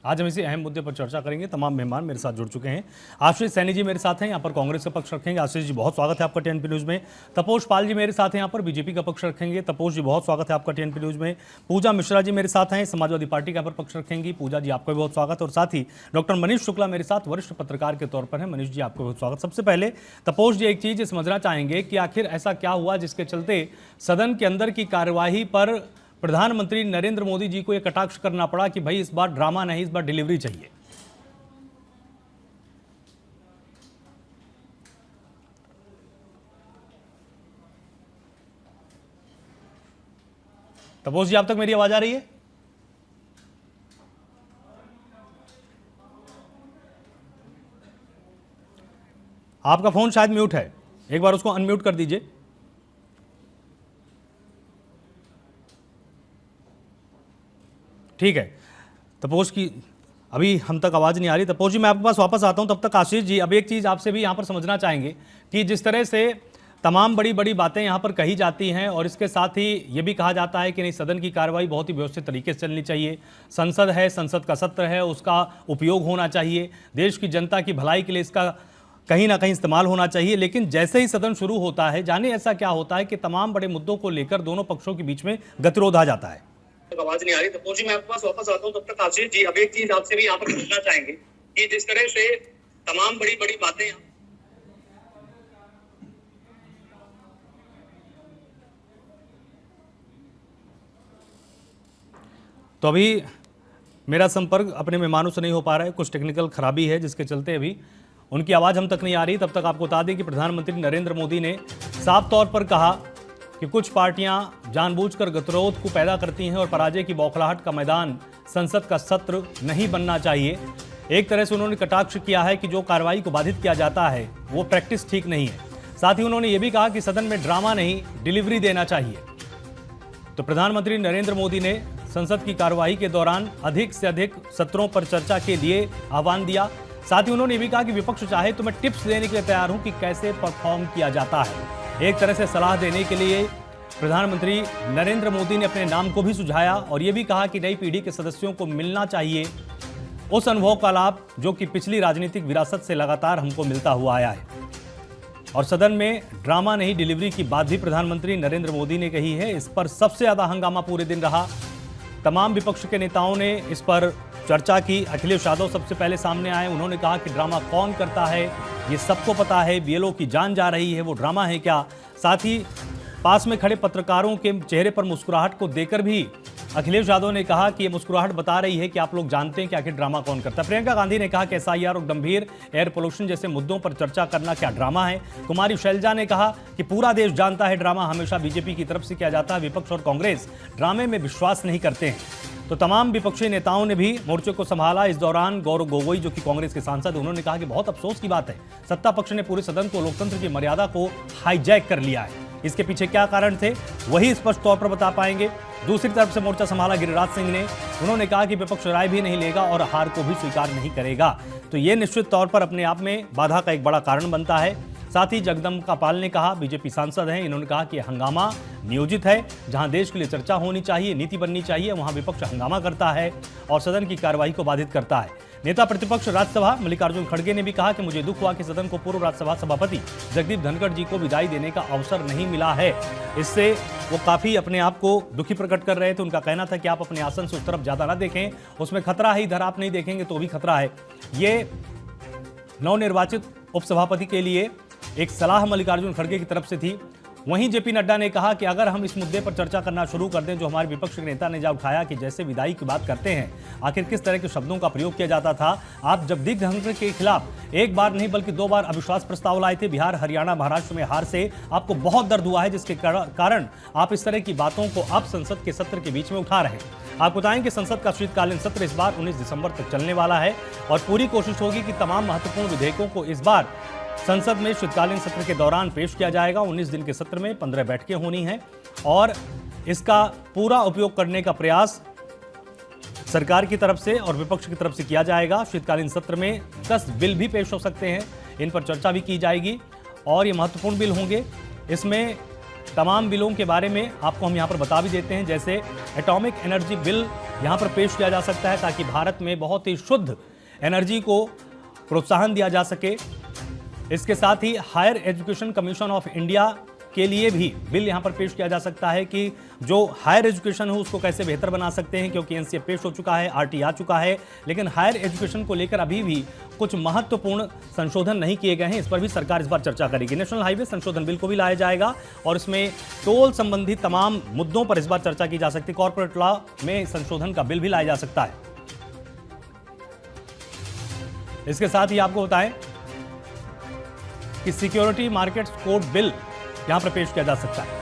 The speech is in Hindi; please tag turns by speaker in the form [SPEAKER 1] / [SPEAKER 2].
[SPEAKER 1] आज हम इसी अहम मुद्दे पर चर्चा करेंगे। तमाम मेहमान मेरे साथ जुड़ चुके हैं। आशीष सैनी जी मेरे साथ हैं, यहाँ पर कांग्रेस का पक्ष रखेंगे। आशीष जी बहुत स्वागत है आपका टीएनपी न्यूज़ में। तपोष पाल जी मेरे साथ हैं, यहाँ पर बीजेपी का पक्ष रखेंगे। तपोष जी बहुत स्वागत है आपका टीएनपी न्यूज़ में। पूजा मिश्रा जी मेरे साथ हैं, समाजवादी पार्टी का यहाँ पर पक्ष रखेंगी। पूजा जी आपका भी बहुत स्वागत है। और साथ ही डॉक्टर मनीष शुक्ला मेरे साथ वरिष्ठ पत्रकार के तौर पर है। मनीष जी आपका बहुत स्वागत। सबसे पहले तपोष जी एक चीज़ समझना चाहेंगे कि आखिर ऐसा क्या हुआ जिसके चलते सदन के अंदर की कार्यवाही पर प्रधानमंत्री नरेंद्र मोदी जी को यह कटाक्ष करना पड़ा कि भाई इस बार ड्रामा नहीं, इस बार डिलीवरी चाहिए। तपोष जी आप तक मेरी आवाज आ रही है? आपका फोन शायद म्यूट है, एक बार उसको अनम्यूट कर दीजिए। ठीक है, तपोष की अभी हम तक आवाज़ नहीं आ रही। तपोष जी मैं आपके पास वापस आता हूं, तब तक आशीष जी अब एक चीज़ आपसे भी यहां पर समझना चाहेंगे कि जिस तरह से तमाम बड़ी बड़ी बातें यहां पर कही जाती हैं और इसके साथ ही ये भी कहा जाता है कि नहीं, सदन की कार्रवाई बहुत ही व्यवस्थित तरीके से चलनी चाहिए। संसद है, संसद का सत्र है, उसका उपयोग होना चाहिए, देश की जनता की भलाई के लिए इसका कहीं ना कहीं इस्तेमाल होना चाहिए। लेकिन जैसे ही सदन शुरू होता है, जाने ऐसा क्या होता है कि तमाम बड़े मुद्दों को लेकर दोनों पक्षों के बीच में गतिरोध आ जाता है।
[SPEAKER 2] आवाज नहीं आ रही। तपोष जी मैं आपके पास वापस आता हूं, तब तक आशीष जी अब एक चीज आपसे भी यहाँ पर पूछना चाहेंगे कि जिस तरह से तमाम बड़ी बड़ी बातें
[SPEAKER 1] तो अभी मेरा संपर्क अपने मेहमानों से नहीं हो पा रहा है, कुछ टेक्निकल खराबी है जिसके चलते अभी उनकी आवाज़ हम तक नहीं आ रही। तब तक आपको बता दें कि प्रधानमंत्री नरेंद्र मोदी ने साफ तौर पर कहा कि कुछ पार्टियां जानबूझकर गतिरोध को पैदा करती हैं और पराजय की बौखलाहट का मैदान संसद का सत्र नहीं बनना चाहिए। एक तरह से उन्होंने कटाक्ष किया है कि जो कार्रवाई को बाधित किया जाता है वो प्रैक्टिस ठीक नहीं है। साथ ही उन्होंने ये भी कहा कि सदन में ड्रामा नहीं, डिलीवरी देना चाहिए। तो प्रधानमंत्री नरेंद्र मोदी ने संसद की कार्यवाही के दौरान अधिक से अधिक सत्रों पर चर्चा के लिए आह्वान दिया। साथ ही उन्होंने ये भी कहा कि विपक्ष चाहे तो मैं टिप्स देने के लिए तैयार हूं कि कैसे परफॉर्म किया जाता है। एक तरह से सलाह देने के लिए प्रधानमंत्री नरेंद्र मोदी ने अपने नाम को भी सुझाया और यह भी कहा कि नई पीढ़ी के सदस्यों को मिलना चाहिए उस अनुभव का लाभ जो कि पिछली राजनीतिक विरासत से लगातार हमको मिलता हुआ आया है। और सदन में ड्रामा नहीं, डिलीवरी की बात भी प्रधानमंत्री नरेंद्र मोदी ने कही है। इस पर सबसे ज्यादा हंगामा पूरे दिन रहा। तमाम विपक्ष के नेताओं ने इस पर चर्चा की। अखिलेश यादव सबसे पहले सामने आए। उन्होंने कहा कि ड्रामा कौन करता है ये सबको पता है, बीएलओ की जान जा रही है, वो ड्रामा है क्या? साथ ही पास में खड़े पत्रकारों के चेहरे पर मुस्कुराहट को देकर भी अखिलेश यादव ने कहा कि ये मुस्कुराहट बता रही है कि आप लोग जानते हैं कि आखिर ड्रामा कौन करता है। प्रियंका गांधी ने कहा कि एसआईआर और गंभीर एयर पोल्यूशन जैसे मुद्दों पर चर्चा करना क्या ड्रामा है। कुमारी शैलजा ने कहा कि पूरा देश जानता है ड्रामा हमेशा बीजेपी की तरफ से किया जाता है, विपक्ष और कांग्रेस ड्रामे में विश्वास नहीं करते हैं। तो तमाम विपक्षी नेताओं ने भी मोर्चे को संभाला। इस दौरान गौरव गोगोई जो कि कांग्रेस के सांसद, उन्होंने कहा कि बहुत अफसोस की बात है, सत्ता पक्ष ने पूरे सदन को लोकतंत्र की मर्यादा को हाईजैक कर लिया है। इसके पीछे क्या कारण थे वही स्पष्ट तौर पर बता पाएंगे। दूसरी तरफ से मोर्चा संभाला गिरिराज सिंह ने। उन्होंने कहा कि विपक्ष राय भी नहीं लेगा और हार को भी स्वीकार नहीं करेगा। तो ये निश्चित तौर पर अपने आप में बाधा का एक बड़ा कारण बनता है। साथ ही जगदम्बिका पाल ने कहा, बीजेपी सांसद हैं, इन्होंने कहा कि हंगामा नियोजित है। जहां देश के लिए चर्चा होनी चाहिए, नीति बननी चाहिए, वहां विपक्ष हंगामा करता है और सदन की कार्यवाही को बाधित करता है। नेता प्रतिपक्ष राज्यसभा मल्लिकार्जुन खड़गे ने भी कहा कि मुझे दुख हुआ कि सदन को पूर्व राज्यसभा सभापति जगदीप धनखड़ जी को विदाई देने का अवसर नहीं मिला है। इससे वो काफ़ी अपने आप को दुखी प्रकट कर रहे थे। उनका कहना था कि आप अपने आसन से उस तरफ ज़्यादा ना देखें, उसमें खतरा है, इधर आप नहीं देखेंगे तो भी खतरा है। ये नवनिर्वाचित उपसभापति के लिए एक सलाह मल्लिकार्जुन खड़गे की तरफ से थी। वहीं जेपी नड्डा ने कहा कि अगर हम इस मुद्दे पर चर्चा करना शुरू कर दें जो हमारे विपक्ष के नेता ने जा उठाया कि जैसे विदाई की बात करते हैं, आखिर किस तरह के शब्दों का प्रयोग किया जाता था। आप जगदीप धनखड़ के खिलाफ एक बार नहीं बल्कि 2 बार अविश्वास प्रस्ताव लाए थे। बिहार, हरियाणा, महाराष्ट्र में हार से आपको बहुत दर्द हुआ है, जिसके कारण आप इस तरह की बातों को अब संसद के सत्र के बीच में उठा रहे हैं। आपको बताएं कि संसद का शीतकालीन सत्र इस बार 19 दिसंबर तक चलने वाला है और पूरी कोशिश होगी कि तमाम महत्वपूर्ण विधेयकों को इस बार संसद में शीतकालीन सत्र के दौरान पेश किया जाएगा। 19 दिन के सत्र में 15 बैठकें होनी हैं और इसका पूरा उपयोग करने का प्रयास सरकार की तरफ से और विपक्ष की तरफ से किया जाएगा। शीतकालीन सत्र में 10 बिल भी पेश हो सकते हैं, इन पर चर्चा भी की जाएगी और ये महत्वपूर्ण बिल होंगे। इसमें तमाम बिलों के बारे में आपको हम यहाँ पर बता भी देते हैं, जैसे एटॉमिक एनर्जी बिल यहाँ पर पेश किया जा सकता है ताकि भारत में बहुत ही शुद्ध एनर्जी को प्रोत्साहन दिया जा सके। इसके साथ ही higher education commission of India के लिए भी बिल यहां पर पेश किया जा सकता है कि जो हायर एजुकेशन है उसको कैसे बेहतर बना सकते हैं, क्योंकि एनसीए पेश हो चुका है, आरटी आ चुका है, लेकिन हायर एजुकेशन को लेकर अभी भी कुछ महत्वपूर्ण संशोधन नहीं किए गए हैं। इस पर भी सरकार इस बार चर्चा करेगी। नेशनल हाईवे संशोधन बिल को भी लाया जाएगा और इसमें टोल संबंधी तमाम मुद्दों पर इस बार चर्चा की जा सकती है। कॉर्पोरेट लॉ में संशोधन का बिल भी लाया जा सकता है। इसके साथ ही आपको बताएं कि सिक्योरिटी मार्केट्स कोड बिल यहां पर पेश किया जा सकता है।